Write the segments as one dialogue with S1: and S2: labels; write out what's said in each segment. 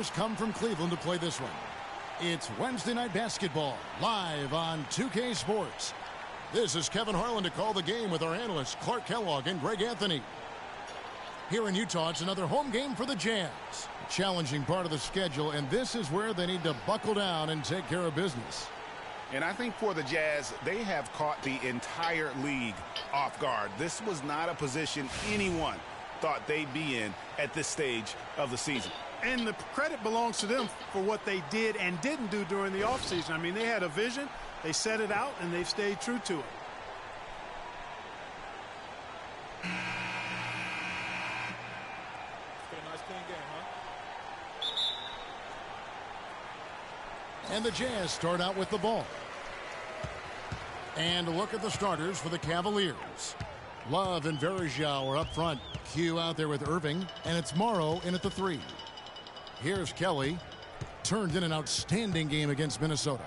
S1: players come from Cleveland to play this one. It's Wednesday Night Basketball, live on 2K Sports. This is Kevin Harlan to call the game with our analysts Clark Kellogg and Greg Anthony. Here in Utah, it's another home game for the Jazz. A challenging part of the schedule, and this is where they need to buckle down and take care of business.
S2: And I think for the Jazz, they have caught the entire league off guard. This was not a position anyone thought they'd be in at this stage of the season.
S3: And the credit belongs to them for what they did and didn't do during the offseason. I mean, they had a vision, they set it out, and they've stayed true to it.
S1: And the Jazz start out with the ball. And look at the starters for the Cavaliers. Love and Verjao are up front. Q out there with Irving, and it's Morrow in at the 3. Here's Kelly. Turned in an outstanding game against Minnesota.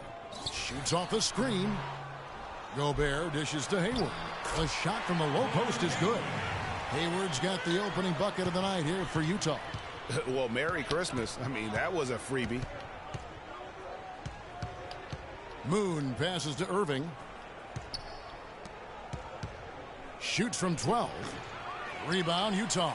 S1: Shoots off the screen. Gobert dishes to Hayward. A shot from the low post is good. Hayward's got the opening bucket of the night here for Utah.
S2: Well, Merry Christmas. I mean, that was a freebie.
S1: Moon passes to Irving. Shoots from 12. Rebound, Utah.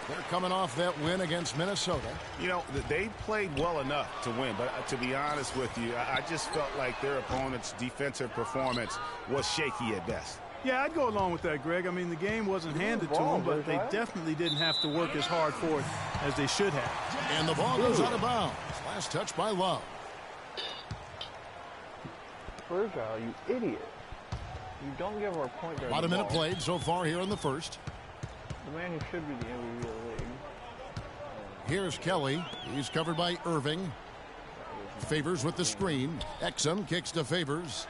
S1: They're coming off that win against Minnesota.
S2: You know, they played well enough to win, but to be honest with you, I just felt like their opponent's defensive performance was shaky at best.
S3: Yeah, I'd go along with that, Greg. I mean, the game wasn't handed to them, but they definitely didn't have to work as hard for it as they should have.
S1: And the ball goes out of bounds. Last touch by Love.
S4: Virgil, you idiot. You don't give our point guard.
S1: About a minute played so far here in the first.
S4: The man who should be the MVP of the league.
S1: Here's Kelly. He's covered by Irving. Favors with the screen. Exum kicks to Favors.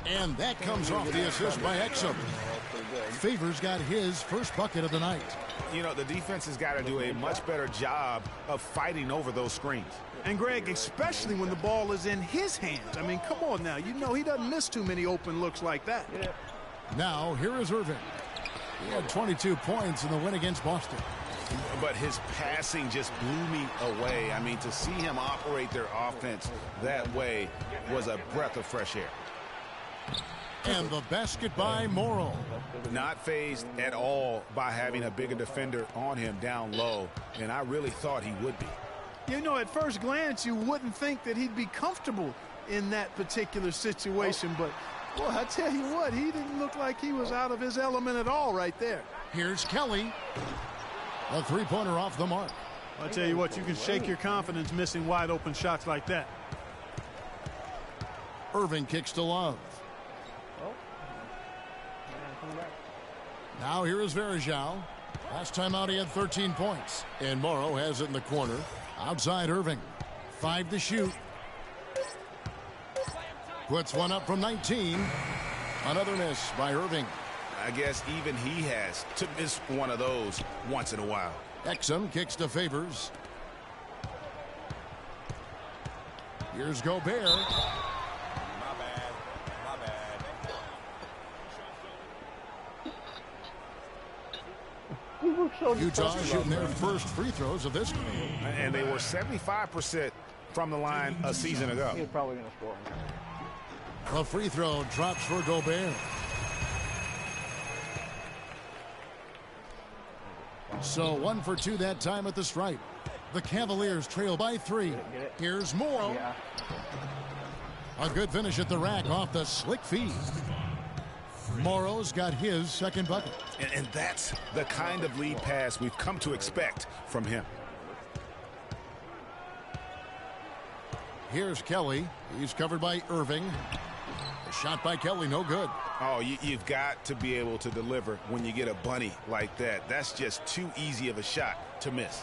S1: And that comes off the assist by Exum. Favors got his first bucket of the night.
S2: You know, the defense has got to do a much better job of fighting over those screens.
S3: And, Greg, especially when the ball is in his hands. I mean, come on now. You know he doesn't miss too many open looks like that.
S4: Yeah.
S1: Now, here is Irving. He had 22 points in the win against Boston.
S2: But his passing just blew me away. I mean, to see him operate their offense that way was a breath of fresh air.
S1: And the basket by Morrow.
S2: Not fazed at all by having a bigger defender on him down low. And I really thought he would be.
S3: You know, at first glance, you wouldn't think that he'd be comfortable in that particular situation. But, well, I tell you what, he didn't look like he was out of his element at all right there.
S1: Here's Kelly. A three-pointer off the mark.
S3: I tell you what, you can shake your confidence missing wide open shots like that.
S1: Irving kicks to Love. Now here is Verjao. Last time out he had 13 points. And Morrow has it in the corner. Outside Irving. 5 to shoot. Puts one up from 19. Another miss by Irving.
S2: I guess even he has to miss one of those once in a while.
S1: Exum kicks to Favors. Here's Gobert. Utah shooting their first free throws of this game.
S2: And they were 75% from the line a season ago.
S4: He's probably going to score.
S1: A free throw drops for Gobert. So 1 for 2 that time at the stripe. The Cavaliers trail by 3. Here's Morrow.
S4: Yeah.
S1: A good finish at the rack off the slick feed. Morrow's got his second bucket.
S2: And that's the kind of lead pass we've come to expect from him.
S1: Here's Kelly. He's covered by Irving. A shot by Kelly, no good.
S2: Oh, you've got to be able to deliver when you get a bunny like that. That's just too easy of a shot to miss.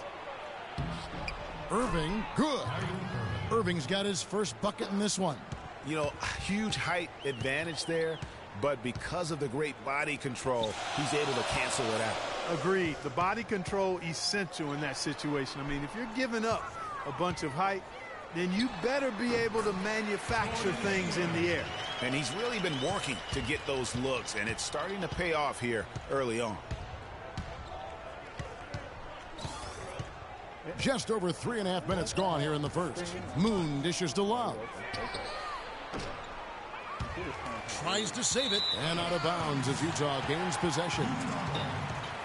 S1: Irving, good. Irving's got his first bucket in this one.
S2: You know, huge height advantage there. But because of the great body control, he's able to cancel it out.
S3: Agreed. The body control essential in that situation. I mean, if you're giving up a bunch of height, then you better be able to manufacture things in the air.
S2: And he's really been working to get those looks, and it's starting to pay off here early on.
S1: Just over 3.5 minutes gone here in the first. Moon dishes to Love. Tries to save it, and out of bounds as Utah gains possession.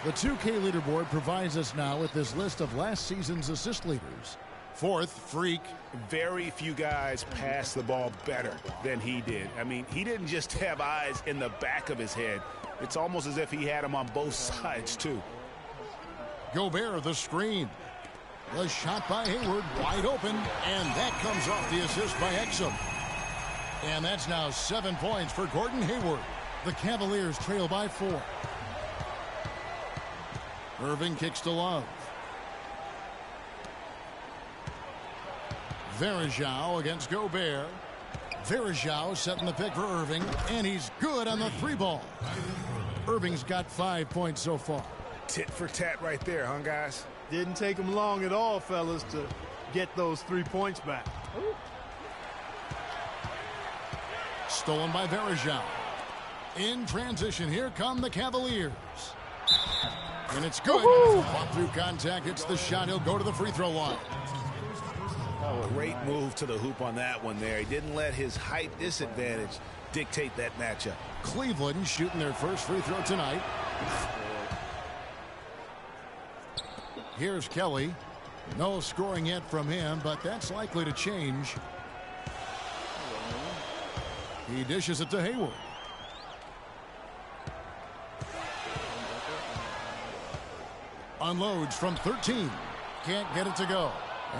S1: The 2K leaderboard provides us now with this list of last season's assist leaders. Fourth, Freak.
S2: Very few guys pass the ball better than he did. I mean, he didn't just have eyes in the back of his head. It's almost as if he had them on both sides, too.
S1: Gobert, the screen. The shot by Hayward, wide open, and that comes off the assist by Exum. And that's now 7 points for Gordon Hayward. The Cavaliers trail by 4. Irving kicks to Love. Varejao against Gobert. Varejao setting the pick for Irving, and he's good on the 3-ball. Irving's got 5 points so far.
S2: Tit for tat right there, huh, guys?
S3: Didn't take him long at all, fellas, to get those 3 points back.
S1: Stolen by Varejao. In transition, here come the Cavaliers. And it's good. Walk through contact, hits the shot. He'll go to the free throw line.
S2: Great move to the hoop on that one there. He didn't let his height disadvantage dictate that matchup.
S1: Cleveland shooting their first free throw tonight. Here's Kelly. No scoring yet from him, but that's likely to change. He dishes it to Hayward. Unloads from 13. Can't get it to go.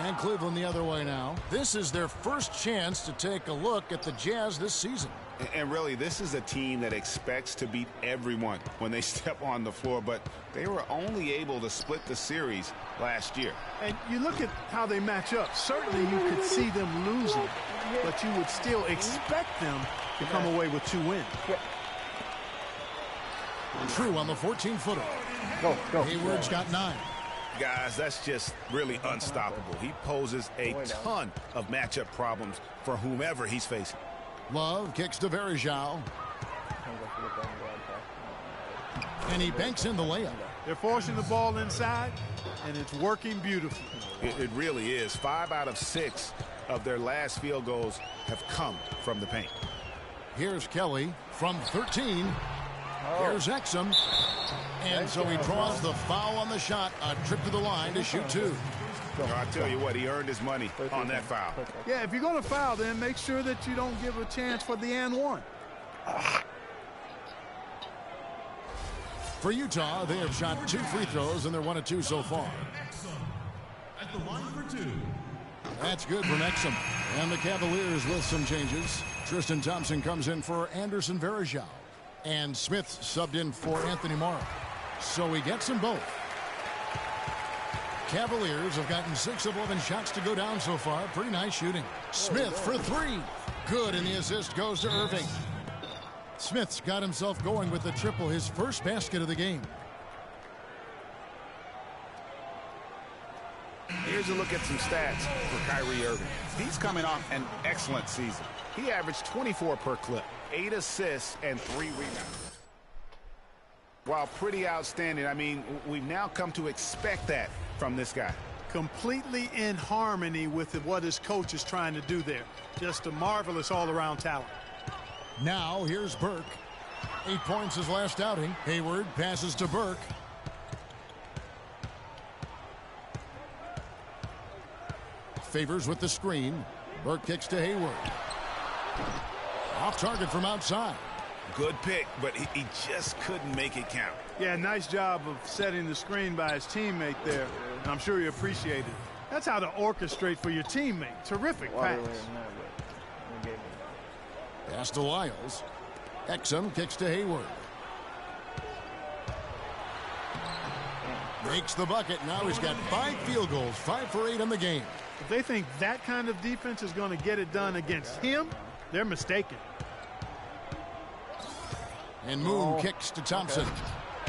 S1: And Cleveland the other way now. This is their first chance to take a look at the Jazz this season.
S2: And really, this is a team that expects to beat everyone when they step on the floor, but they were only able to split the series last year.
S3: And you look at how they match up. Certainly you could see them losing, but you would still expect them to come away with 2 wins.
S1: True on the 14-footer.
S4: Go.
S1: Hayward's got 9.
S2: Guys, that's just really unstoppable. He poses a ton of matchup problems for whomever he's facing.
S1: Love kicks to Varejao. And he banks in the layup.
S3: They're forcing the ball inside, and it's working beautifully.
S2: It really is. 5 out of 6 of their last field goals have come from the paint.
S1: Here's Kelly from 13. Here's Exum. And so he draws the foul on the shot. A trip to the line to shoot 2.
S2: I'll tell you what, he earned his money on that foul.
S3: Yeah, if you're going to foul, then make sure that you don't give a chance for the and one.
S1: For Utah, they have shot 2 free throws, and they're 1 of 2 so far.
S5: At the line for 2.
S1: That's good from Exum. And the Cavaliers with some changes. Tristan Thompson comes in for Anderson Varejao. And Smith subbed in for Anthony Morrow. So he gets them both. Cavaliers have gotten 6 of 11 shots to go down so far. Pretty nice shooting. Smith for 3. Good, and the assist goes to Irving. Smith's got himself going with the triple, his first basket of the game.
S2: Here's a look at some stats for Kyrie Irving. He's coming off an excellent season. He averaged 24 per clip, 8 assists, and 3 rebounds. While pretty outstanding, I mean, we've now come to expect that from this guy.
S3: Completely in harmony with what his coach is trying to do there. Just a marvelous all-around talent.
S1: Now here's Burke. 8 points his last outing. Hayward passes to Burke. Favors with the screen. Burke kicks to Hayward. Off target from outside.
S2: Good pick, but he just couldn't make it count.
S3: Yeah, nice job of setting the screen by his teammate there. And I'm sure he appreciated it. That's how to orchestrate for your teammate. Terrific pass.
S1: Pass to Lyles. Exum kicks to Hayward. Makes the bucket. Now he's got 5 field goals, 5 for 8 in the game.
S3: If they think that kind of defense is going to get it done against him, they're mistaken.
S1: And Moon kicks to Thompson.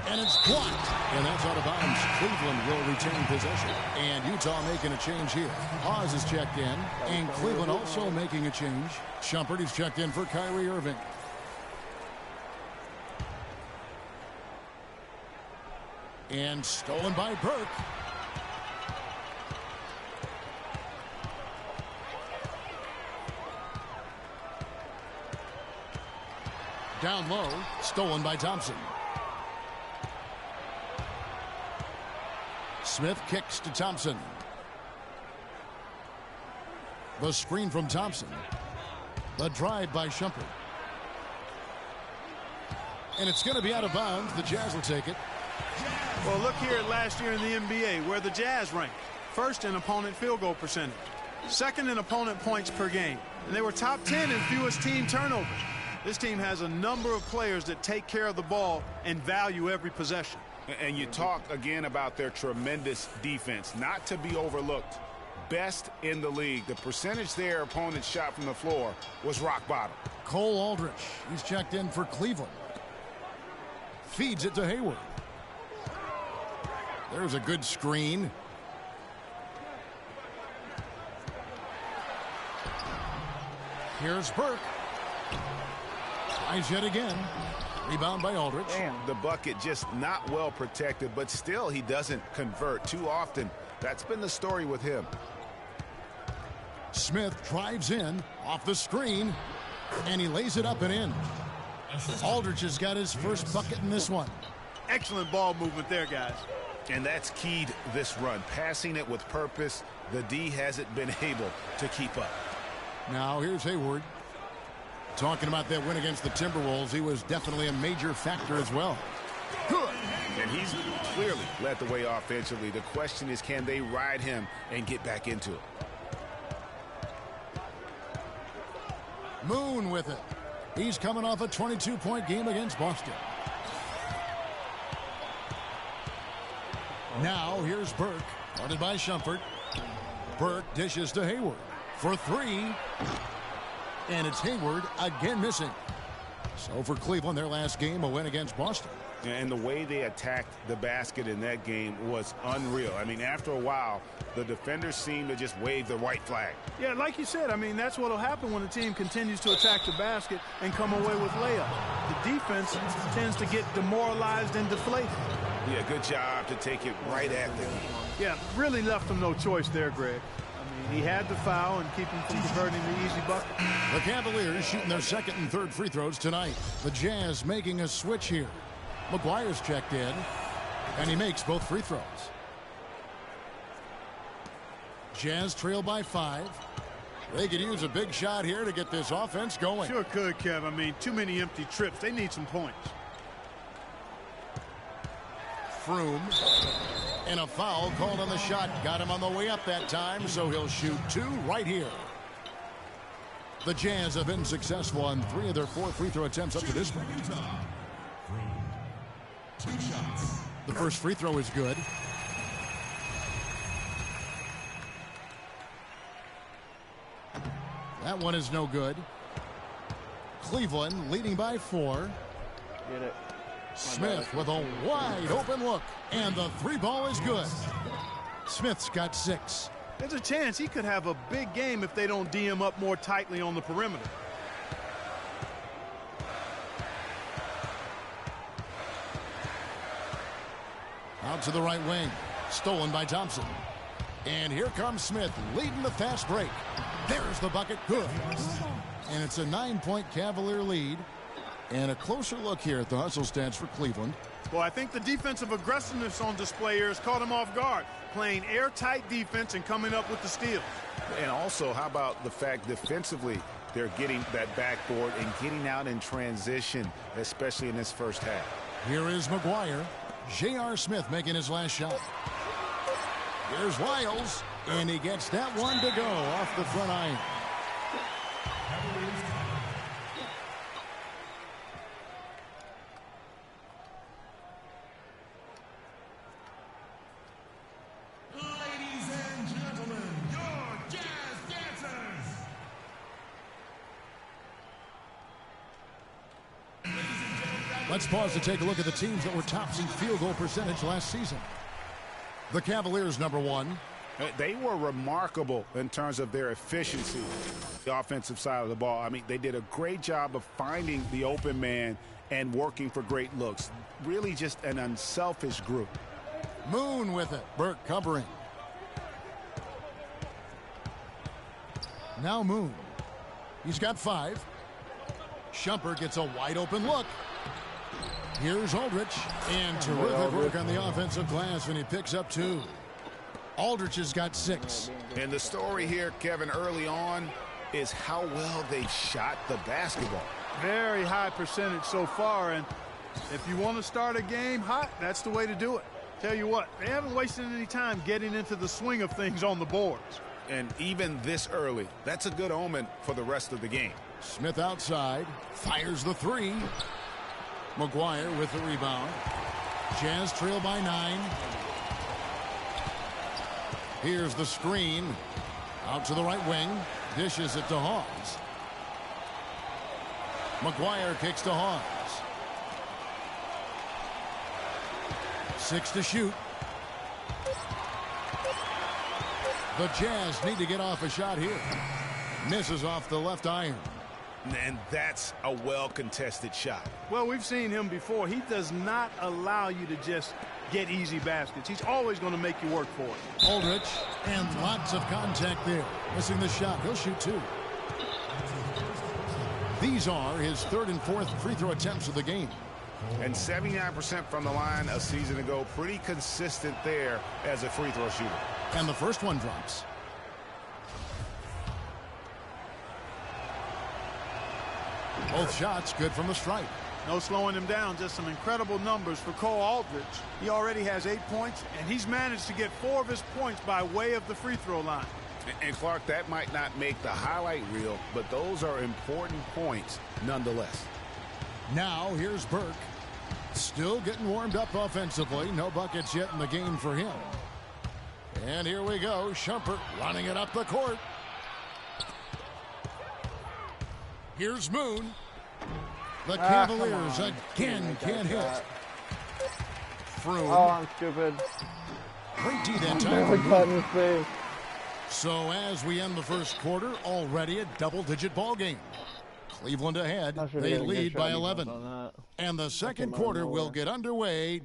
S1: And it's blocked. And that's out of bounds. Cleveland will retain possession. And Utah making a change here. Hawes is checked in. And Cleveland also making a change. Shumpert is checked in for Kyrie Irving. And stolen by Burke. Down low, stolen by Thompson. Smith kicks to Thompson. The screen from Thompson. The drive by Shumpert. And it's going to be out of bounds. The Jazz will take it.
S3: Well, look here at last year in the NBA, where the Jazz ranked. First in opponent field goal percentage. Second in opponent points per game. And they were top 10 in fewest team turnovers. This team has a number of players that take care of the ball and value every possession.
S2: And you talk again about their tremendous defense, not to be overlooked. Best in the league. The percentage their opponents shot from the floor was rock bottom.
S1: Cole Aldrich, he's checked in for Cleveland. Feeds it to Hayward. There's a good screen. Here's Burke. Tries yet again. Rebound by Aldrich.
S2: Damn. The bucket just not well protected, but still he doesn't convert too often. That's been the story with him.
S1: Smith drives in off the screen, and he lays it up and in. Aldrich has got his first bucket in this one.
S3: Excellent ball movement there, guys.
S2: And that's keyed this run. Passing it with purpose. The D hasn't been able to keep up.
S1: Now here's Hayward. Talking about that win against the Timberwolves, he was definitely a major factor as well.
S2: Good. And he's clearly led the way offensively. The question is, can they ride him and get back into it?
S1: Moon with it. He's coming off a 22-point game against Boston. Now here's Burke, guarded by Shumpert. Burke dishes to Hayward for three. And it's Hayward again missing. So for Cleveland, their last game, a win against Boston.
S2: And the way they attacked the basket in that game was unreal. I mean, after a while, the defenders seemed to just wave the white flag.
S3: Yeah, like you said, I mean, that's what will happen when the team continues to attack the basket and come away with layups. The defense tends to get demoralized and deflated.
S2: Yeah, good job to take it right at them.
S3: Yeah, really left them no choice there, Greg. I mean, he had to foul and keep him from converting the easy bucket.
S1: The Cavaliers shooting their second and third free throws tonight. The Jazz making a switch here. McGuire's checked in, and he makes both free throws. Jazz trail by 5. They could use a big shot here to get this offense going.
S3: Sure could, Kev. I mean, too many empty trips. They need some points.
S1: Froome, and a foul called on the shot. Got him on the way up that time, so he'll shoot 2 right here. The Jazz have been successful on 3 of their 4 free throw attempts up to this point.
S5: 2 shots.
S1: The first free throw is good. That one is no good. Cleveland leading by 4.
S4: Get it.
S1: Smith with a wide open look, and the 3 ball is good. Smith's got 6.
S3: There's a chance he could have a big game if they don't D him up more tightly on the perimeter.
S1: Out to the right wing. Stolen by Thompson. And here comes Smith leading the fast break. There's the bucket. Good. And it's a 9-point Cavalier lead. And a closer look here at the hustle stats for Cleveland.
S3: Well, I think the defensive aggressiveness on display here has caught him off guard. Playing airtight defense and coming up with the steal.
S2: And also, how about the fact defensively they're getting that backboard and getting out in transition, especially in this first half.
S1: Here is McGuire. J.R. Smith making his last shot. Here's Wiles, and he gets that one to go off the front iron.
S5: Ladies and gentlemen, your Jazz dancers.
S1: Let's pause to take a look at the teams that were tops in field goal percentage last season. The Cavaliers, number 1.
S2: They were remarkable in terms of their efficiency, the offensive side of the ball. I mean, they did a great job of finding the open man and working for great looks. Really just an unselfish group.
S1: Moon with it. Burke covering. Now Moon. He's got 5. Shumpert gets a wide open look. Here's Aldrich, and terrific work on the offensive glass, and he picks up 2. Aldrich has got 6.
S2: And the story here, Kevin, early on is how well they shot the basketball.
S3: Very high percentage so far, and if you want to start a game hot, that's the way to do it. Tell you what, they haven't wasted any time getting into the swing of things on the boards.
S2: And even this early, that's a good omen for the rest of the game.
S1: Smith outside, fires the 3. McGuire with the rebound. Jazz trail by 9. Here's the screen. Out to the right wing. Dishes it to Hawes. McGuire kicks to Hawes. 6 to shoot. The Jazz need to get off a shot here. Misses off the left iron.
S2: And that's a well-contested shot.
S3: Well, we've seen him before. He does not allow you to just get easy baskets. He's always going to make you work for it.
S1: Aldrich, and lots of contact there. Missing the shot. He'll shoot 2. These are his 3rd and 4th free throw attempts of the game.
S2: And 79% from the line a season ago. Pretty consistent there as a free throw shooter.
S1: And the first one drops. Both shots good from the stripe.
S3: No slowing him down, just some incredible numbers for Cole Aldrich. He already has 8 points, and he's managed to get 4 of his points by way of the free throw line.
S2: And Clark, that might not make the highlight reel, but those are important points nonetheless.
S1: Now here's Burke. Still getting warmed up offensively. No buckets yet in the game for him. And here we go. Shumpert running it up the court. Here's Moon. The Cavaliers again can't hit. Froome.
S4: Oh, I'm stupid.
S1: Great D that
S4: Never
S1: time.
S4: got in his face.
S1: So as we end the first quarter, already a double-digit ball game. Cleveland ahead. They lead by 11. And the second quarter will get underway.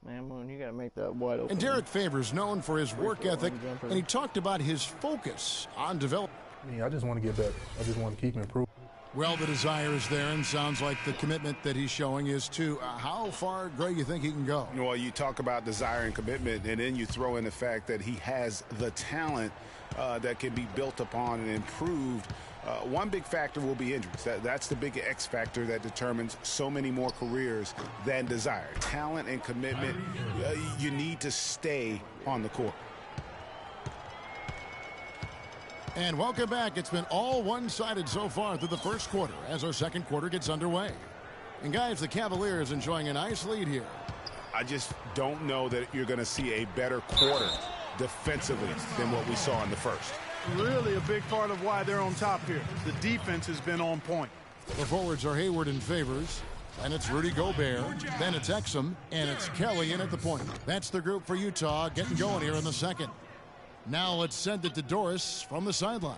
S4: Man, Moon, you got to make that wide open.
S1: And Derek Favors known for his work ethic, and he talked about his focus on development.
S6: I just want to get better. I just want to keep improving.
S1: Well, the desire is there, and sounds like the commitment that he's showing is to how far, Greg, you think he can go?
S2: Well, you talk about desire and commitment, and then you throw in the fact that he has the talent that can be built upon and improved. One big factor will be injuries. That's the big X factor that determines so many more careers than desire. Talent and commitment, you need to stay on the court.
S1: And welcome back. It's been all one-sided so far through the first quarter as our second quarter gets underway. And guys, the Cavaliers enjoying a nice lead here.
S2: I just don't know that you're going to see a better quarter defensively than what we saw in the first.
S3: Really a big part of why they're on top here. The defense has been on point.
S1: The forwards are Hayward and Favors. And it's Rudy Gobert. Then it's Exum. And it's Kelly in at the point. That's the group for Utah getting going here in the second. Now let's send it to Doris from the sideline.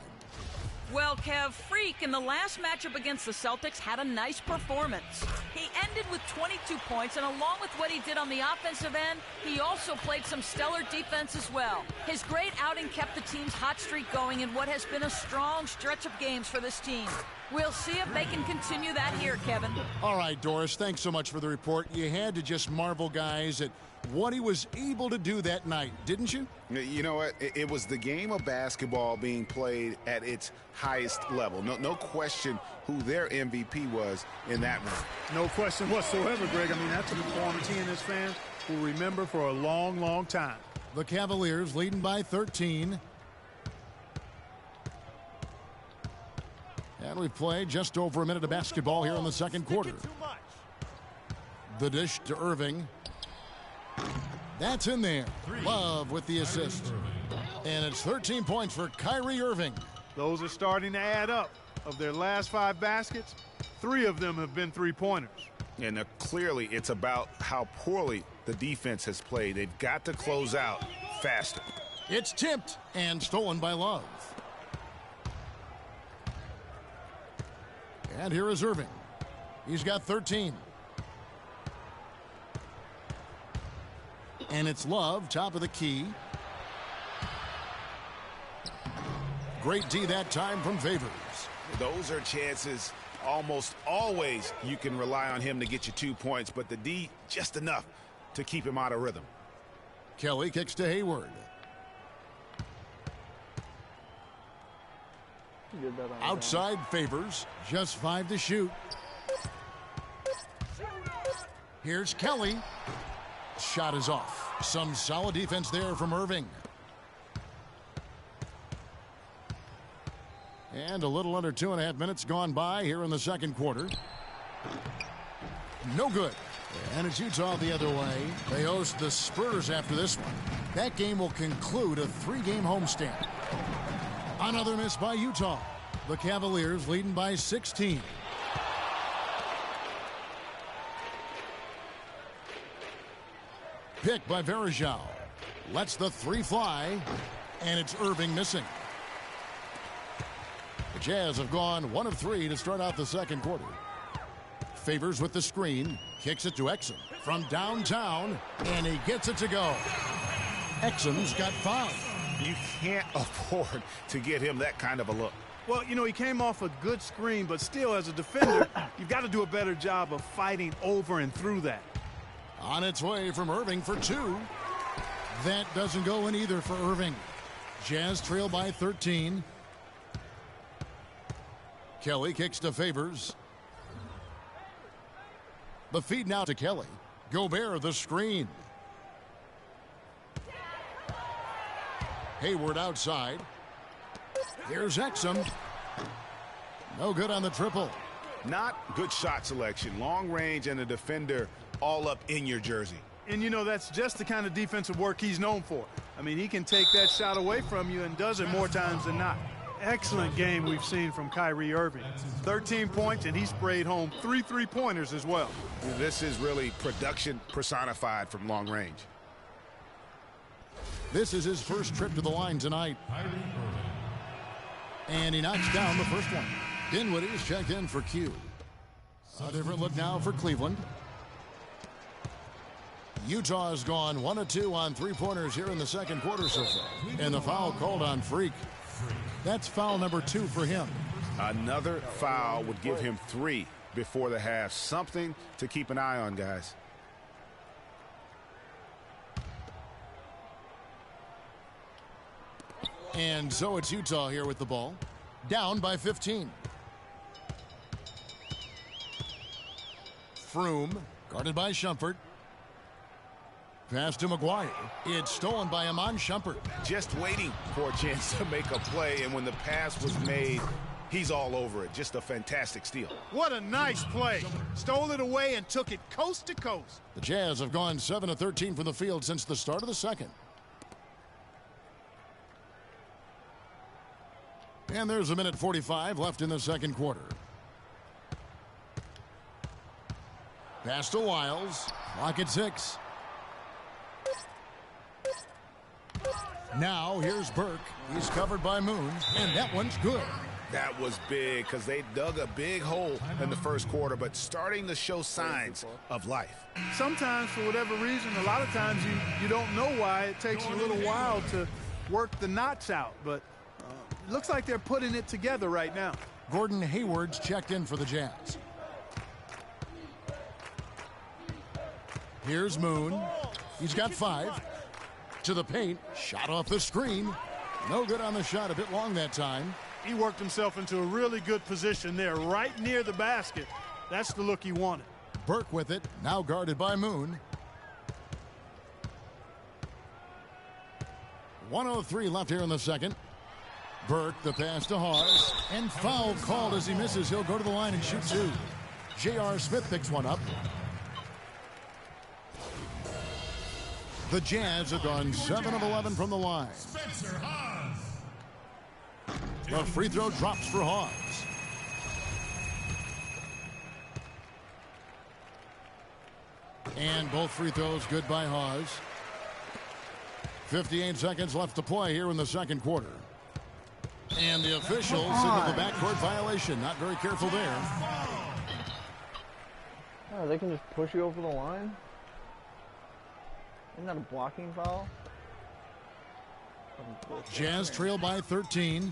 S7: Well, Kev, Freak in the last matchup against the Celtics had a nice performance. He ended with 22 points, and along with what he did on the offensive end, he also played some stellar defense as well. His great outing kept the team's hot streak going in what has been a strong stretch of games for this team. We'll see if they can continue that here, Kevin.
S1: All right, Doris, thanks so much for the report. You had to just marvel, guys, at what he was able to do that night, didn't you?
S2: You know what? It was the game of basketball being played at its highest level. No question who their MVP was in that round.
S3: No question whatsoever, Greg. I mean, that's a performance he and his fans will remember for a long, long time.
S1: The Cavaliers leading by 13. And we've played just over a minute of basketball here in the second quarter. The dish to Irving. That's in there. Love with the assist. And it's 13 points for Kyrie Irving.
S3: Those are starting to add up. Of their last 5 baskets, 3 of them have been three-pointers.
S2: And clearly it's about how poorly the defense has played. They've got to close out faster.
S1: It's tipped and stolen by Love. And here is Irving. He's got 13. And it's Love, top of the key. Great D that time from Favors.
S2: Those are chances almost always you can rely on him to get you 2 points, but the D just enough to keep him out of rhythm.
S1: Kelly kicks to Hayward.
S4: He did that on his own.
S1: Outside Favors, just 5 to shoot. Here's Kelly. Shot is off. Some solid defense there from Irving. And a little under 2.5 minutes gone by here in the second quarter. No good. And it's Utah the other way. They host the Spurs after this one. That game will conclude a 3-game homestand. Another miss by Utah. The Cavaliers leading by 16. Pick by Verajao. Lets the 3 fly. And it's Irving missing. The Jazz have gone 1 of 3 to start out the second quarter. Favors with the screen. Kicks it to Exum from downtown. And he gets it to go. Exum's got fouled.
S2: You can't afford to get him that kind of a look.
S3: Well, you know, he came off a good screen, but still, as a defender, you've got to do a better job of fighting over and through that.
S1: On its way from Irving for 2. That doesn't go in either for Irving. Jazz trail by 13. Kelly kicks to Favors. The feed now to Kelly. Gobert the screen. Hayward outside. Here's Exum. No good on the triple.
S2: Not good shot selection. Long range and a defender all up in your jersey.
S3: And, you know, that's just the kind of defensive work he's known for. I mean, he can take that shot away from you and does it more times than not. Excellent game we've seen from Kyrie Irving. 13 points, and he sprayed home 3 3-pointers as well.
S2: This is really production personified from long range.
S1: This is his first trip to the line tonight. And he knocks down the first one. Dinwiddie's checked in for Q. A different look now for Cleveland. Utah has gone 1 of 2 on 3-pointers here in the second quarter so far. And the foul called on Freak. That's foul number 2 for him.
S2: Another foul would give him 3 before the half. Something to keep an eye on, guys.
S1: And so it's Utah here with the ball. Down by 15. Froome, guarded by Shumpert. Pass to McGuire. It's stolen by Iman Shumpert.
S2: Just waiting for a chance to make a play, and when the pass was made, he's all over it. Just a fantastic steal.
S3: What a nice play. Stole it away and took it coast to coast.
S1: The Jazz have gone 7 of 13 from the field since the start of the second. And there's 1:45 left in the second quarter. Pass to Wiles. Clock at 6. Now here's Burke. He's covered by Moon, and that one's good.
S2: That was big because they dug a big hole in the first quarter, but starting to show signs of life.
S3: Sometimes, for whatever reason, a lot of times you don't know why. It takes you a little while to work the knots out, but it looks like they're putting it together right now.
S1: Gordon Hayward's checked in for the Jazz. Here's Moon. He's got 5. To the paint. Shot off the screen. No good on the shot. A bit long that time.
S3: He worked himself into a really good position there, right near the basket. That's the look he wanted.
S1: Burke with it. Now guarded by Moon. 1:03 left here in the second. Burke, the pass to Hawes. And foul called as he misses. He'll go to the line and shoot 2. J.R. Smith picks one up. The Jazz have gone 7 of 11 from the line. The free throw drops for Hawes. And both free throws good by Hawes. 58 seconds left to play here in the second quarter. And the official signaled the backcourt violation. Not very careful there.
S4: Oh, they can just push you over the line? Isn't that a blocking foul?
S1: Jazz trail by 13.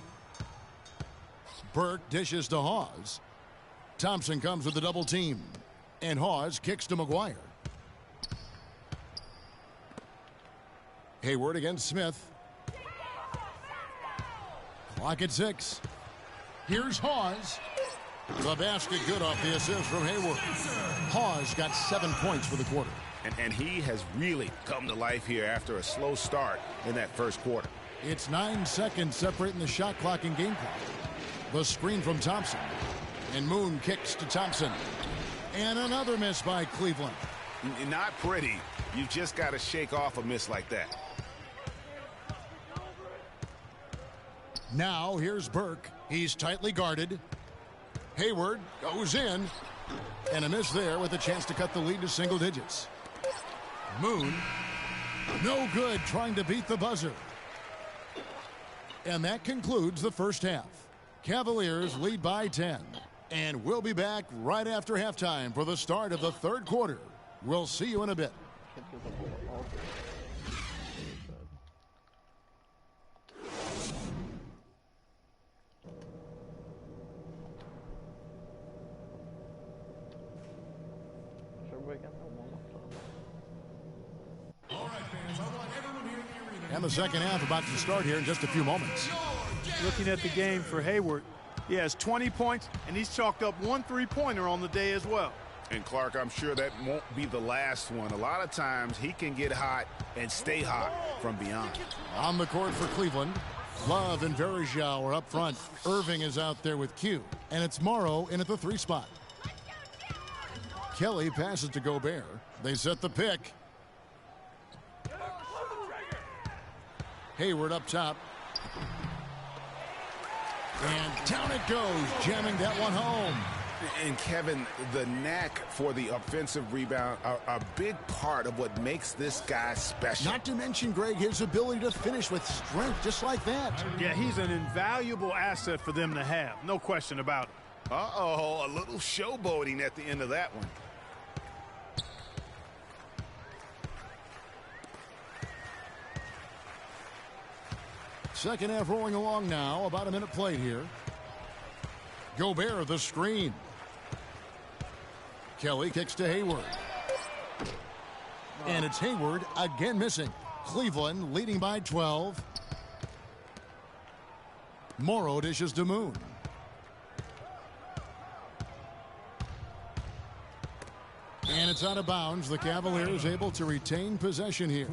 S1: Burke dishes to Hawes. Thompson comes with the double team. And Hawes kicks to McGuire. Hayward against Smith. Clock at 6. Here's Hawes. The basket good off the assist from Hayward. Hawes got 7 points for the quarter.
S2: And he has really come to life here after a slow start in that first quarter.
S1: It's 9 seconds separating the shot clock and game clock. The screen from Thompson. And Moon kicks to Thompson. And another miss by Cleveland.
S2: Not pretty. You've just got to shake off a miss like that.
S1: Now here's Burke. He's tightly guarded. Hayward goes in. And a miss there with a chance to cut the lead to single digits. Moon, no good, trying to beat the buzzer. And that concludes the first half. Cavaliers lead by 10. And we'll be back right after halftime for the start of the third quarter. We'll see you in a bit. And the second half about to start here in just a few moments.
S3: Looking at the game for Hayward, he has 20 points, and he's chalked up 1 3-pointer on the day as well.
S2: And Clark, I'm sure that won't be the last one. A lot of times he can get hot and stay hot from beyond.
S1: On the court for Cleveland, Love and Verajao are up front. Irving is out there with Q, and it's Morrow in at the 3 spot. Kelly passes to Gobert. They set the pick. Hayward up top. And down it goes, jamming that one home.
S2: And Kevin, the knack for the offensive rebound are a big part of what makes this guy special.
S1: Not to mention, Greg, his ability to finish with strength just like that.
S3: Yeah, he's an invaluable asset for them to have. No question about it.
S2: Uh-oh, a little showboating at the end of that one.
S1: Second half rolling along now. About a minute played here. Gobert the screen. Kelly kicks to Hayward. And it's Hayward again missing. Cleveland leading by 12. Morrow dishes to Moon. And it's out of bounds. The Cavaliers able to retain possession here.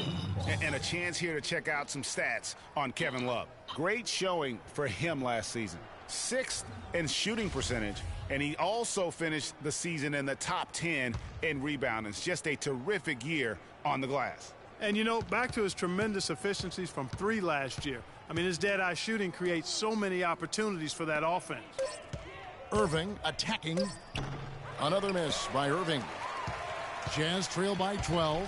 S2: And a chance here to check out some stats on Kevin Love. Great showing for him last season. 6th in shooting percentage, and he also finished the season in the top 10 in rebounding. It's just a terrific year on the glass.
S3: And, you know, back to his tremendous efficiencies from 3 last year. I mean, his dead-eye shooting creates so many opportunities for that offense.
S1: Irving attacking. Another miss by Irving. Jazz trail by 12.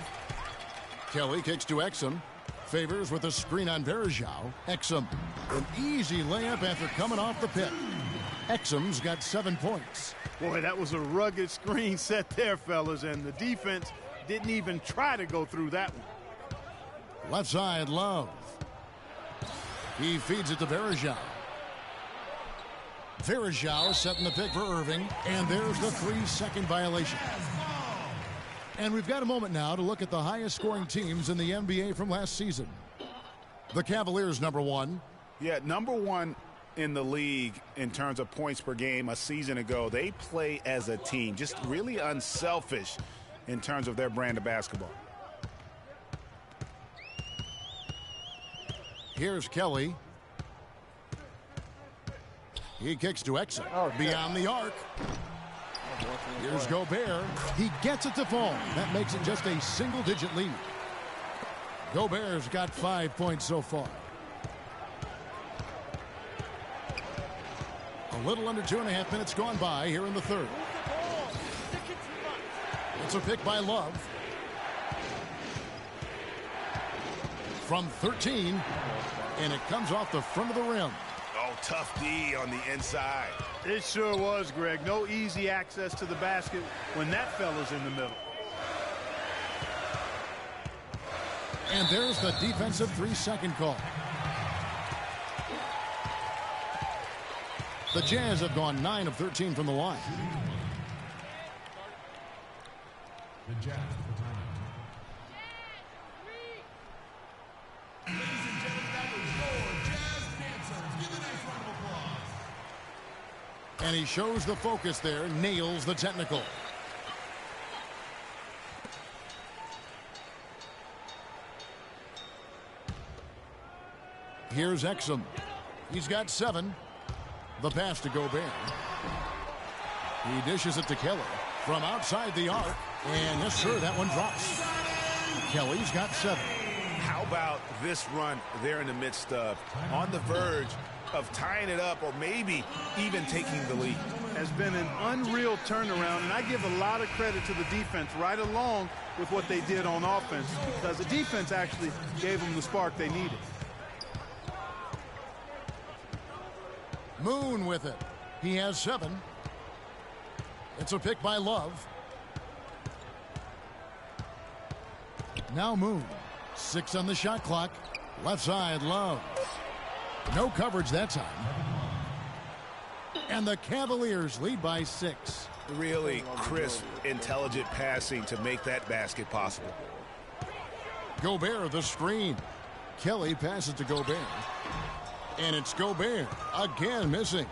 S1: Kelly kicks to Exum. Favors with a screen on Verajao. Exum, an easy layup after coming off the pick. Exum's got 7 points.
S3: Boy, that was a rugged screen set there, fellas, and the defense didn't even try to go through that one.
S1: Left side, Love. He feeds it to Verajao. Verajao setting the pick for Irving, and there's the 3-second violation. And we've got a moment now to look at the highest scoring teams in the NBA from last season. The Cavaliers #1.
S2: Yeah, #1 in the league in terms of points per game a season ago. They play as a team, just really unselfish in terms of their brand of basketball.
S1: Here's Kelly. He kicks to Exum. Beyond the arc. Here's Gobert. He gets it to fall. That makes it just a single-digit lead. Gobert's got 5 points so far. A little under 2.5 minutes gone by here in the third. It's a pick by Love. From 13, and it comes off the front of the rim.
S2: Oh, tough D on the inside.
S3: It sure was, Greg. No easy access to the basket when that fella's in the middle.
S1: And there's the defensive 3-second call. The Jazz have gone 9 of 13 from the line.
S5: The Jazz with the timeout. Ladies and gentlemen, that was your Jazz dancers. Give a nice round of applause.
S1: And he shows the focus there, nails the technical. Here's Exum. He's got 7. The pass to Gobert. He dishes it to Kelly from outside the arc. And yes, sir, that one drops. Kelly's got 7.
S2: How about this run there in the midst of, on the verge of tying it up or maybe even taking the lead?
S3: Has been an unreal turnaround, and I give a lot of credit to the defense right along with what they did on offense, because the defense actually gave them the spark they needed.
S1: Moon with it. He has 7. It's a pick by Love. Now Moon. 6 on the shot clock. Left side, Love. No coverage that time. And the Cavaliers lead by 6.
S2: Really crisp, intelligent passing to make that basket possible.
S1: Gobert, the screen. Kelly passes to Gobert. And it's Gobert again missing.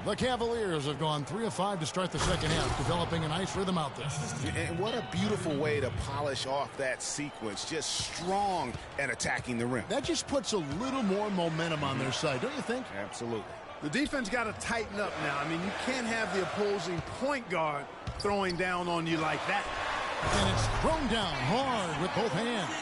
S1: The Cavaliers have gone 3 of 5 to start the second half, developing a nice rhythm out there.
S2: And what a beautiful way to polish off that sequence. Just strong at attacking the rim.
S1: That just puts a little more momentum on their side, don't you think?
S2: Absolutely.
S3: The defense got to tighten up now. I mean, you can't have the opposing point guard throwing down on you like that.
S1: And it's thrown down hard with both hands.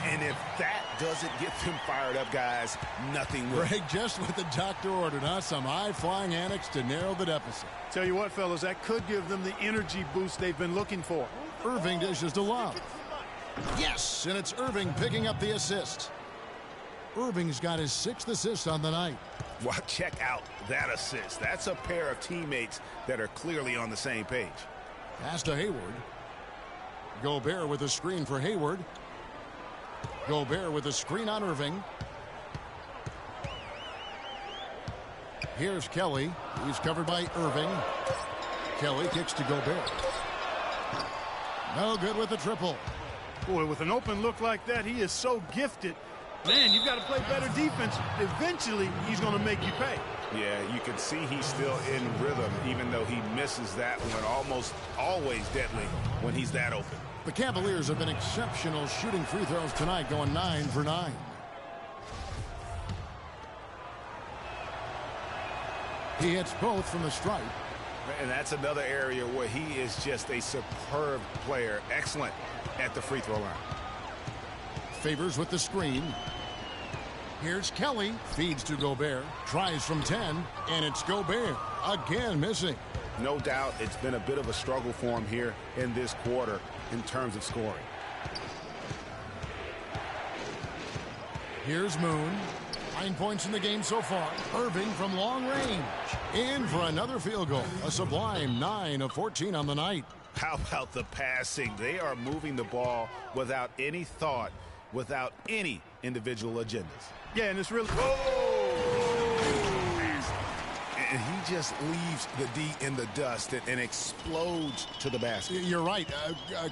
S2: And if that doesn't get them fired up, guys, nothing will.
S1: Greg, just what the doctor ordered, huh? Some high-flying annex to narrow the deficit.
S3: Tell you what, fellas, that could give them the energy boost they've been looking for.
S1: Irving dishes to Love. Yes, and it's Irving picking up the assist. Irving's got his 6th assist on the night.
S2: Well, check out that assist. That's a pair of teammates that are clearly on the same page.
S1: Pass to Hayward. Gobert with a screen for Hayward. Gobert with a screen on Irving. Here's Kelly. He's covered by Irving. Kelly kicks to Gobert. No good with the triple.
S3: Boy, with an open look like that, he is so gifted. Man, you've got to play better defense. Eventually, he's going to make you pay.
S2: Yeah, you can see he's still in rhythm, even though he misses that one. Almost always deadly when he's that open.
S1: The Cavaliers have been exceptional shooting free throws tonight, going 9 for 9. He hits both from the stripe.
S2: And that's another area where he is just a superb player. Excellent at the free throw line.
S1: Favors with the screen. Here's Kelly. Feeds to Gobert. Tries from 10. And it's Gobert. Again missing.
S2: No doubt it's been a bit of a struggle for him here in this quarter in terms of scoring.
S1: Here's Moon. 9 points in the game so far. Irving from long range. In for another field goal. A sublime 9 of 14 on the night.
S2: How about the passing? They are moving the ball without any thought, without any individual agendas.
S3: Yeah, and it's really...
S2: And he just leaves the D in the dust and explodes to the basket.
S1: You're right.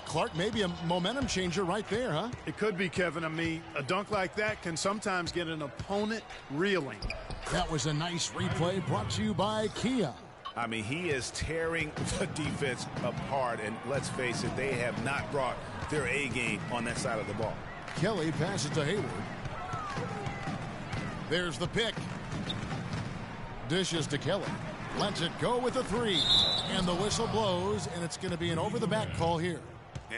S1: Clark, maybe a momentum changer right there, huh?
S3: It could be, Kevin. I mean, a dunk like that can sometimes get an opponent reeling.
S1: That was a nice replay brought to you by Kia.
S2: I mean, he is tearing the defense apart, and let's face it, they have not brought their A game on that side of the ball.
S1: Kelly passes to Hayward. There's the pick. Dishes to Kelly. Lets it go with a 3. And the whistle blows, and it's going to be an over-the-back call here.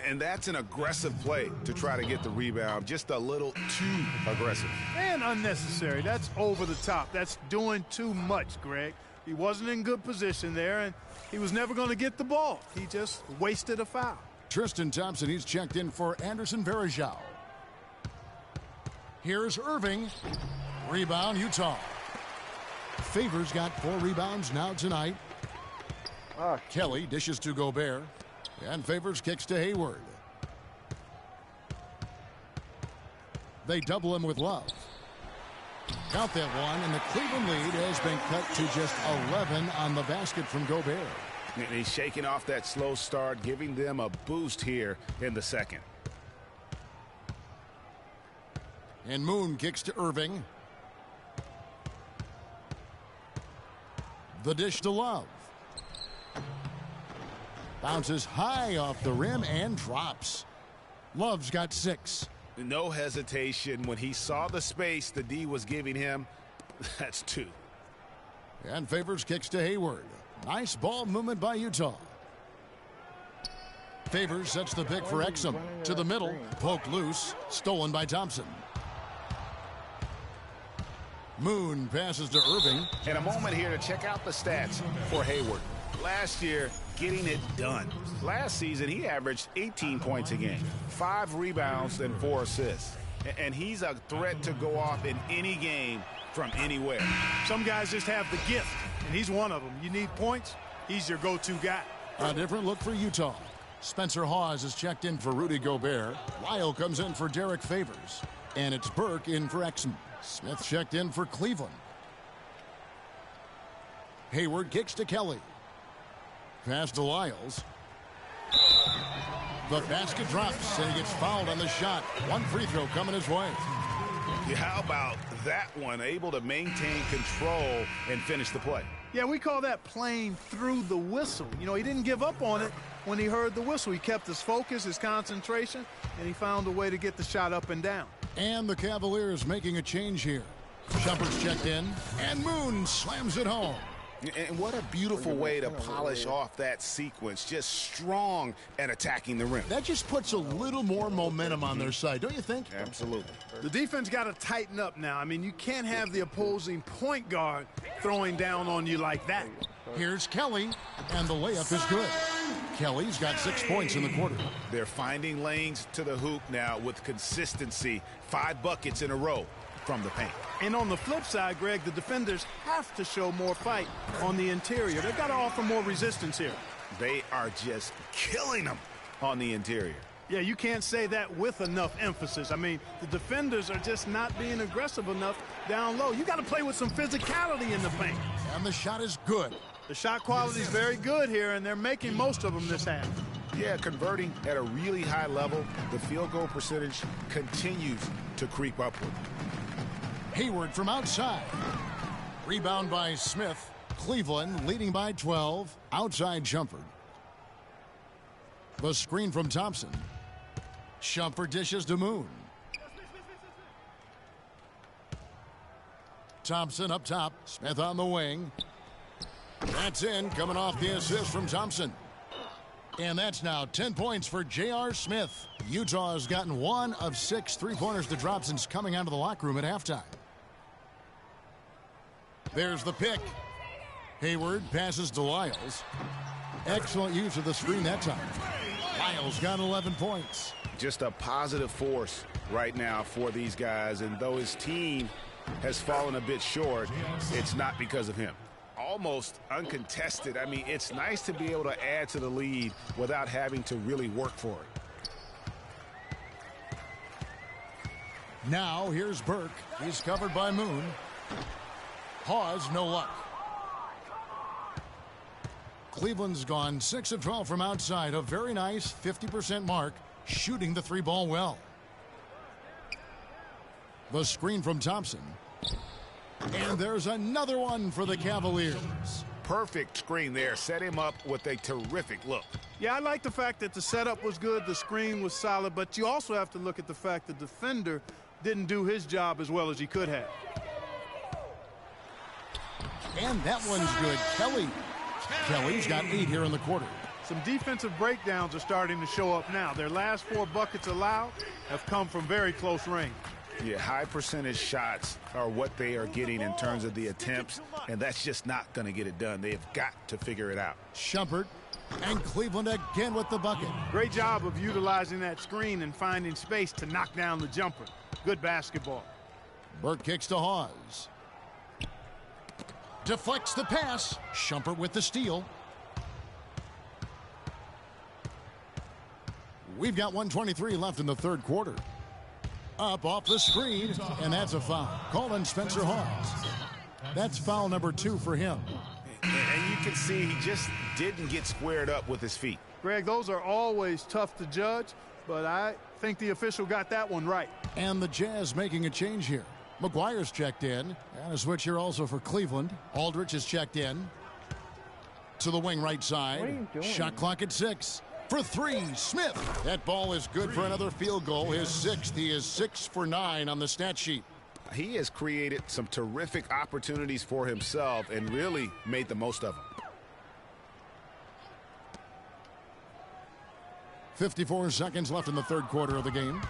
S2: And that's an aggressive play to try to get the rebound. Just a little too aggressive.
S3: And unnecessary. That's over the top. That's doing too much, Greg. He wasn't in good position there, and he was never going to get the ball. He just wasted a foul.
S1: Tristan Thompson, he's checked in for Anderson Varejao. Here's Irving. Rebound, Utah. Favors got 4 rebounds now tonight. Kelly dishes to Gobert. And Favors kicks to Hayward. They double him with Love. Count that one, and the Cleveland lead has been cut to just 11 on the basket from Gobert.
S2: And he's shaking off that slow start, giving them a boost here in the second.
S1: And Moon kicks to Irving. The dish to Love. Bounces high off the rim and drops. Love's got 6.
S2: No hesitation when he saw the space the D was giving him. That's 2.
S1: And Favors kicks to Hayward. Nice ball movement by Utah. Favors sets the pick for Exum. To the middle. Poked loose. Stolen by Thompson. Moon passes to Irving.
S2: And a moment here to check out the stats for Hayward. Last year, getting it done. Last season, he averaged 18 points a game, 5 rebounds, and 4 assists. And he's a threat to go off in any game from anywhere.
S3: Some guys just have the gift, and he's one of them. You need points, he's your go-to guy.
S1: A different look for Utah. Spencer Hawes is checked in for Rudy Gobert. Lyle comes in for Derek Favors. And it's Burke in for Exum. Smith checked in for Cleveland. Hayward kicks to Kelly. Pass to Lyles. The basket drops, and he gets fouled on the shot. One free throw coming his way.
S2: Yeah, how about that one? Able to maintain control and finish the play.
S3: Yeah, we call that playing through the whistle. You know, he didn't give up on it when he heard the whistle. He kept his focus, his concentration, and he found a way to get the shot up and down.
S1: And the Cavaliers making a change here. Shumpert's checked in, and Moon slams it home.
S2: And what a beautiful way to polish off that sequence. Just strong and attacking the rim.
S1: That just puts a little more momentum on their side, don't you think?
S2: Absolutely.
S3: The defense got to tighten up now. I mean, you can't have the opposing point guard throwing down on you like that.
S1: Here's Kelly, and the layup is good. Kelly's got 6 points in the quarter.
S2: They're finding lanes to the hoop now with consistency. 5 buckets in a row from the paint.
S3: And on the flip side, Greg, the defenders have to show more fight on the interior. They've got to offer more resistance here.
S2: They are just killing them on the interior.
S3: Yeah, you can't say that with enough emphasis. I mean, the defenders are just not being aggressive enough down low. You got to play with some physicality in the paint.
S1: And the shot is good.
S3: The shot quality is very good here, and they're making most of them this half.
S2: Yeah, converting at a really high level. The field goal percentage continues to creep upward.
S1: Hayward from outside. Rebound by Smith. Cleveland leading by 12. Outside Shumpert. The screen from Thompson. Shumpert dishes to Moon. Thompson up top. Smith on the wing. That's in, coming off the assist from Thompson. And that's now 10 points for J.R. Smith. Utah has gotten 1 of 6 3-pointers to drop since coming out of the locker room at halftime. There's the pick. Hayward passes to Lyles. Excellent use of the screen that time. Lyles got 11 points.
S2: Just a positive force right now for these guys. And though his team has fallen a bit short, it's not because of him. Almost uncontested. I mean, it's nice to be able to add to the lead without having to really work for it.
S1: Now here's Burke. He's covered by Moon. Hawes, no luck. Cleveland's gone 6 of 12 from outside. A very nice 50% mark, shooting the 3-ball well. The screen from Thompson. And there's another one for the Cavaliers.
S2: Perfect screen there. Set him up with a terrific look.
S3: Yeah, I like the fact that the setup was good, the screen was solid, but you also have to look at the fact the defender didn't do his job as well as he could have.
S1: And that one's good. Kelly's got 8 here in the quarter.
S3: Some defensive breakdowns are starting to show up now. Their last 4 buckets allowed have come from very close range.
S2: Yeah, high percentage shots are what they are getting in terms of the attempts, and that's just not going to get it done. They've got to figure it out.
S1: Shumpert and Cleveland again with the bucket.
S3: Great job of utilizing that screen and finding space to knock down the jumper. Good basketball.
S1: Burke kicks to Hawes. Deflects the pass. Shumpert with the steal. We've got 1:23 left in the third quarter. Up off the screen, and that's a foul. Calling Spencer Hawes. That's foul number 2 for him.
S2: And you can see he just didn't get squared up with his feet.
S3: Greg, those are always tough to judge, but I think the official got that one right.
S1: And the Jazz making a change here. McGuire's checked in. And a switch here also for Cleveland. Aldridge is checked in. To the wing right side.
S4: What are you doing?
S1: Shot clock at 6. For 3, Smith. That ball is good for another field goal. His 6th. He is 6 for 9 on the stat sheet.
S2: He has created some terrific opportunities for himself and really made the most of them.
S1: 54 seconds left in the third quarter of the game.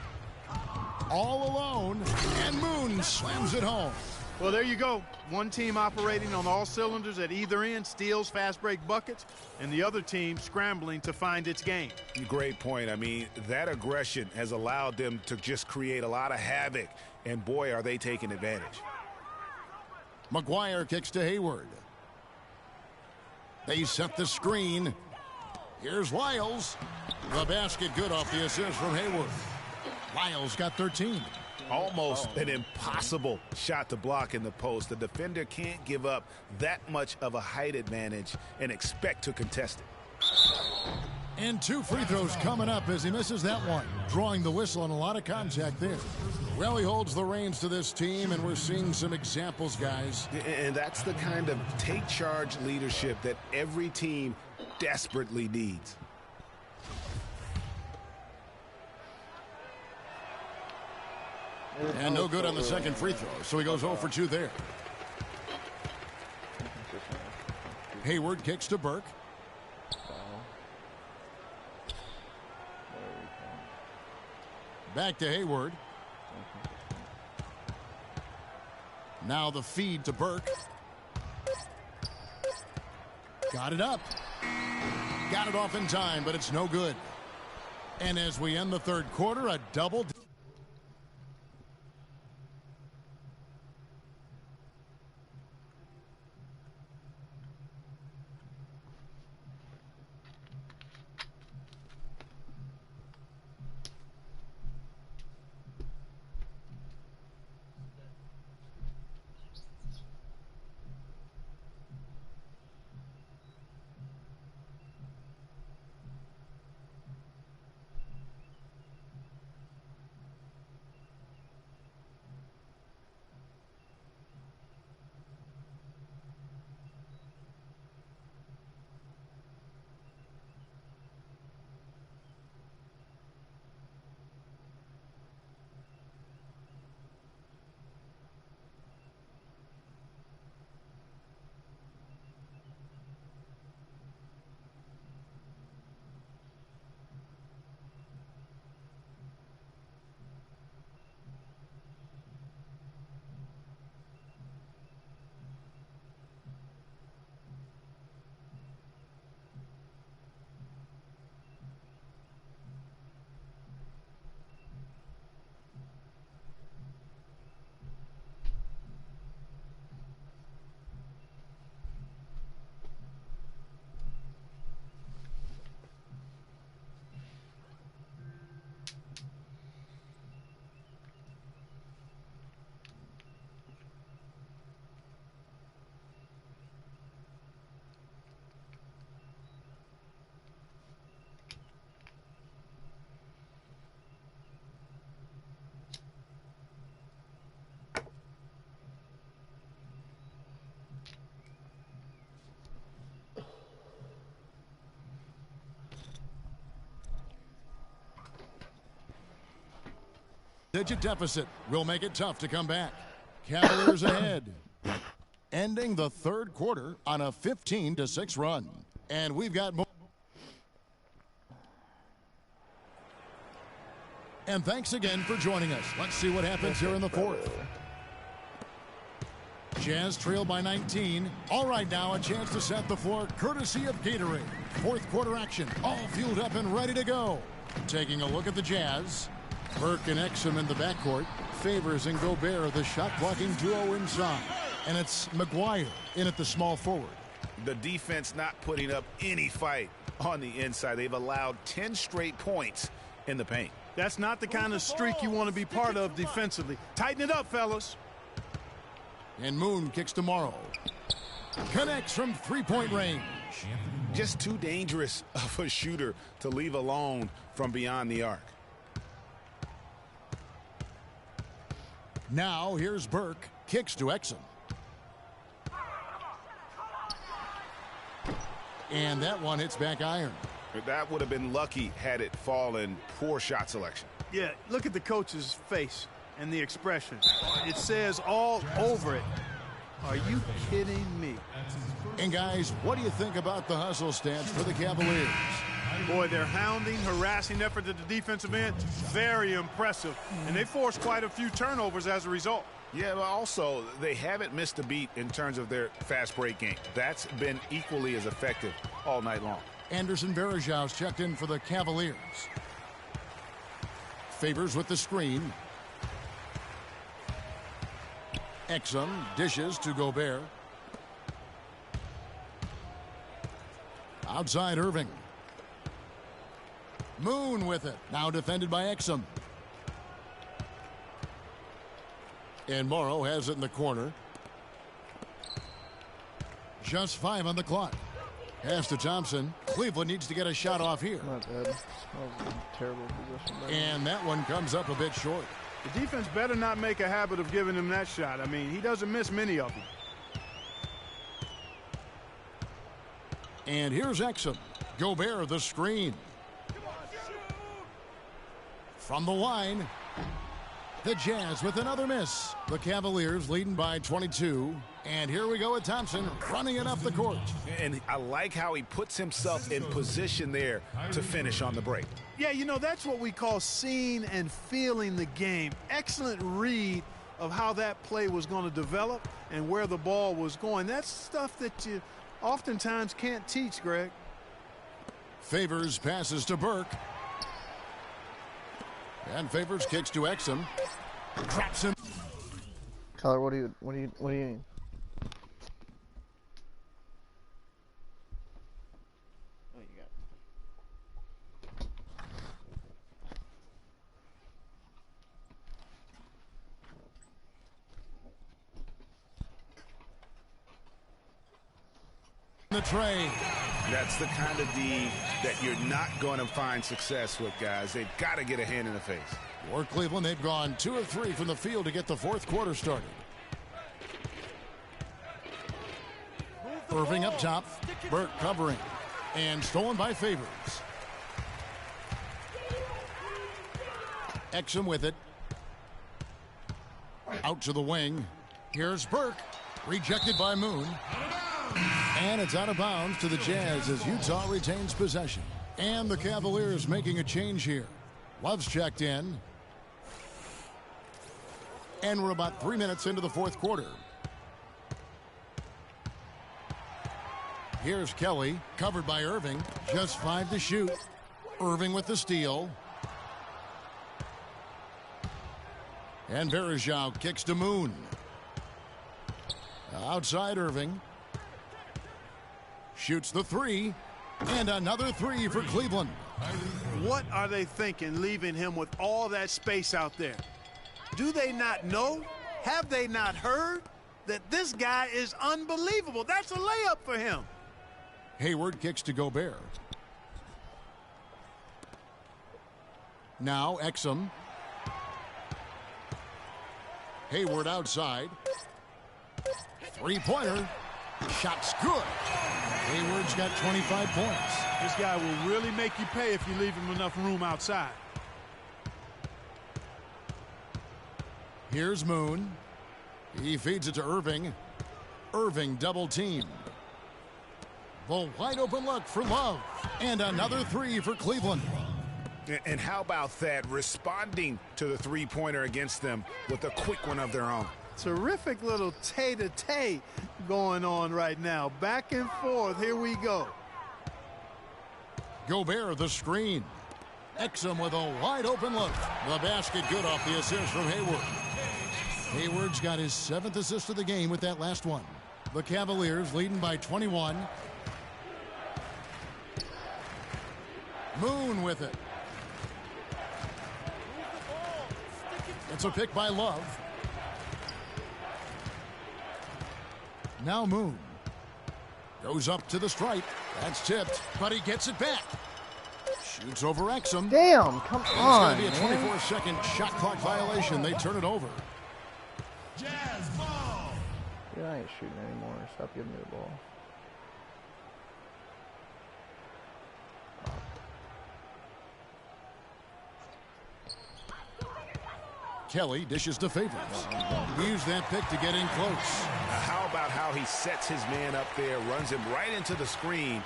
S1: All alone, and Moon slams it home.
S3: Well, there you go. One team operating on all cylinders at either end, steals, fast break buckets, and the other team scrambling to find its game.
S2: Great point. I mean, that aggression has allowed them to just create a lot of havoc, and boy, are they taking advantage.
S1: McGuire kicks to Hayward. They set the screen. Here's Lyles. The basket good off the assist from Hayward. Lyles got 13.
S2: Almost an impossible shot to block in the post. The defender can't give up that much of a height advantage and expect to contest it.
S1: And 2 free throws coming up as he misses that one. Drawing the whistle and a lot of contact there. Well, he holds the reins to this team, and we're seeing some examples, guys.
S2: And that's the kind of take charge leadership that every team desperately needs.
S1: And no good on the second free throw, so he goes 0 for 2 there. Hayward kicks to Burke. Back to Hayward. Now the feed to Burke. Got it up. Got it off in time, but it's no good. And as we end the third quarter, a double. Digit deficit will make it tough to come back. Cavaliers ahead. Ending the third quarter on a 15-6 run. And we've got more. And thanks again for joining us. Let's see what happens here in the fourth. Jazz trail by 19. All right, now a chance to set the floor courtesy of Gatorade. Fourth quarter action, all fueled up and ready to go. Taking a look at the Jazz. Burke and Exum in the backcourt. Favors and Gobert, the shot-blocking duo inside. And it's McGuire in at the small forward.
S2: The defense not putting up any fight on the inside. They've allowed 10 straight points in the paint.
S3: That's not the kind of streak you want to be part of defensively. Tighten it up, fellas.
S1: And Moon kicks to Morrow. Connects from three-point range.
S2: Just too dangerous of a shooter to leave alone from beyond the arc.
S1: Now here's Burke. Kicks to Exum. And that one hits back iron.
S2: That would have been lucky had it fallen. Poor shot selection.
S3: Yeah, look at the coach's face and the expression. It says all over it. Are you kidding me?
S1: And guys, what do you think about the hustle stats for the Cavaliers?
S3: Boy, their hounding, harassing effort at the defensive end, very impressive. And they forced quite a few turnovers as a result.
S2: Yeah, but also, they haven't missed a beat in terms of their fast break game. That's been equally as effective all night long.
S1: Anderson Varejau's checked in for the Cavaliers. Favors with the screen. Exum dishes to Gobert. Outside Irving. Moon with it. Now defended by Exum. And Morrow has it in the corner. Just 5 on the clock. Pass to Thompson. Cleveland needs to get a shot off here.
S4: Not bad. That was a terrible position.
S1: And that one comes up a bit short.
S3: The defense better not make a habit of giving him that shot. I mean, he doesn't miss many of them.
S1: And here's Exum. Gobert the screen. From the line, the Jazz with another miss. The Cavaliers leading by 22. And here we go with Thompson running it up the court.
S2: And I like how he puts himself in position there to finish on the break.
S3: Yeah, you know, that's what we call seeing and feeling the game. Excellent read of how that play was going to develop and where the ball was going. That's stuff that you oftentimes can't teach, Greg.
S1: Favors passes to Burke. And Favors kicks to Exum. Traps him.
S4: Color, what do you need?
S1: The tray.
S2: That's the kind of D that you're not going to find success with, guys. They've got to get a hand in the face.
S1: For Cleveland, they've gone 2 of 3 from the field to get the fourth quarter started. Irving up top. Burke covering. And stolen by Favors. Exum with it. Out to the wing. Here's Burke. Rejected by Moon. And it's out of bounds to the Jazz as Utah retains possession. And the Cavaliers making a change here. Love's checked in. And we're about 3 minutes into the fourth quarter. Here's Kelly, covered by Irving. Just 5 to shoot. Irving with the steal. And Varejao kicks to Moon. Outside Irving. Shoots the 3. And another 3 for Cleveland.
S3: What are they thinking, leaving him with all that space out there? Do they not know? Have they not heard that this guy is unbelievable? That's a layup for him.
S1: Hayward kicks to Gobert. Now Exum. Hayward outside. Three-pointer. Shot's good. Hayward's got 25 points.
S3: This guy will really make you pay if you leave him enough room outside.
S1: Here's Moon. He feeds it to Irving. Irving double team. The wide open look for Love. And another 3 for Cleveland.
S2: And how about that? Responding to the three-pointer against them with a quick one of their own.
S3: Terrific little tay-to-tay going on right now. Back and forth. Here we go.
S1: Gobert the screen. Exum with a wide open look. The basket good off the assist from Hayward. Hayward's got his 7th assist of the game with that last one. The Cavaliers leading by 21. Moon with it. It's a pick by Love. Now Moon. Goes up to the stripe. That's tipped, but he gets it back. Shoots over Exum.
S4: Damn, come on,
S1: It's going to be a 24-second shot clock violation. They turn it over.
S5: Jazz ball.
S4: Dude, I ain't shooting anymore. Stop giving me the ball.
S1: Kelly dishes to Favors. Used that pick to get in close.
S2: How about how he sets his man up there, runs him right into the screen,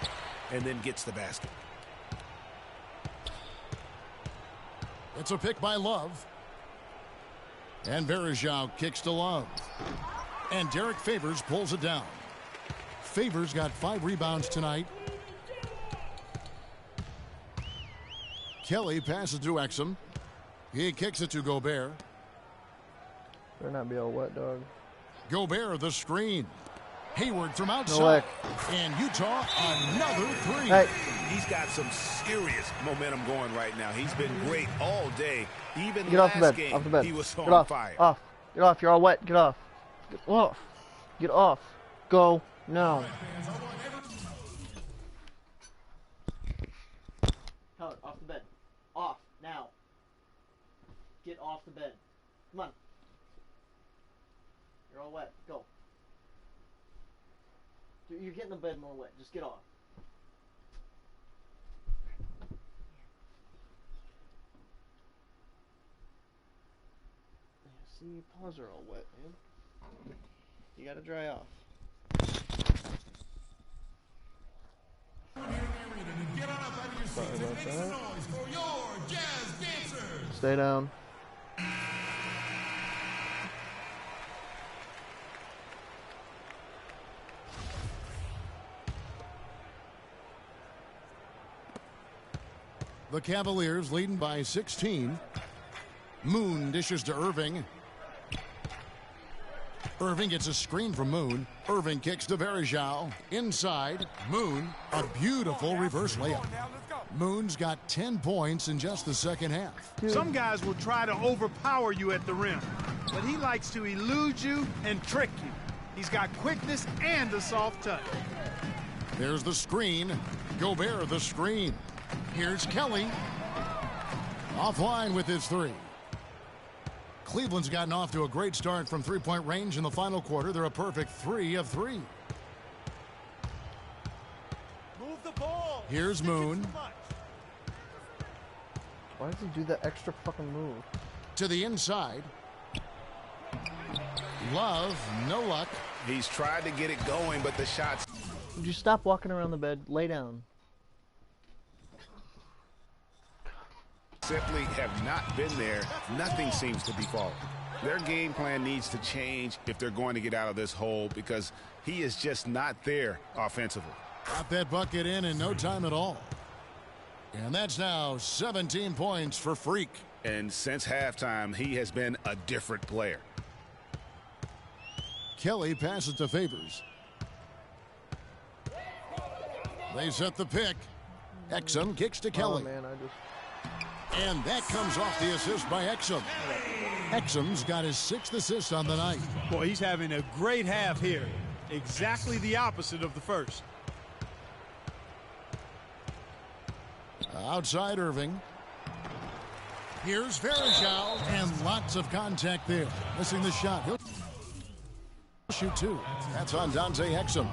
S2: and then gets the basket.
S1: It's a pick by Love. And Verajao kicks to Love. And Derek Favors pulls it down. Favors got 5 rebounds tonight. Kelly passes to Exum. He kicks it to Gobert.
S4: Better not be all wet, dog.
S1: Gobert, the screen. Hayward from
S4: No
S1: outside.
S4: way.
S1: And Utah, another 3.
S4: Hey.
S2: He's got some serious momentum going right now. He's been great all day. Even
S4: Get off the
S2: last
S4: bed.
S2: game,
S4: Off the bed.
S2: he was
S4: Get
S2: on
S4: off.
S2: fire.
S4: Off. Get off. You're all wet. Get off. Get off. Get off. Go. No. Howard, off the bed. Off. Now. Get off the bed. Come on. You're all wet. Go. Dude, you're getting the bed more wet. Just get off. Yeah, see, paws are all wet, man. You gotta dry off.
S5: Get on up out of your seats and make some noise for your jazz dancers.
S4: Stay down.
S1: The Cavaliers leading by 16. Moon dishes to Irving. Irving gets a screen from Moon. Irving kicks to Verajao. Inside, Moon, a beautiful reverse layup. Moon's got 10 points in just the second half.
S3: Some guys will try to overpower you at the rim, but he likes to elude you and trick you. He's got quickness and a soft touch.
S1: There's the screen. Gobert, the screen. Here's Kelly. Offline with his 3. Cleveland's gotten off to a great start from three-point range in the final quarter. They're a perfect 3 of 3.
S3: Move the ball.
S1: Here's Moon.
S4: Why does he do that extra fucking move?
S1: To the inside. Love, no luck.
S2: He's tried to get it going, but the shots.
S4: Would you stop walking around the bed? Lay down.
S2: Simply have not been there. Nothing seems to be falling. Their game plan needs to change if they're going to get out of this hole, because he is just not there offensively.
S1: Got that bucket in no time at all. And that's now 17 points for Freak.
S2: And since halftime, he has been a different player.
S1: Kelly passes to Favors. They set the pick. Exum kicks to Kelly.
S4: Oh, man,
S1: And that comes off the assist by Exum. Exum's got his 6th assist on the night.
S3: Boy, he's having a great half here. Exactly the opposite of the first.
S1: Outside Irving. Here's Verajao, and lots of contact there. Missing the shot. He'll shoot 2. That's on Dante Exum.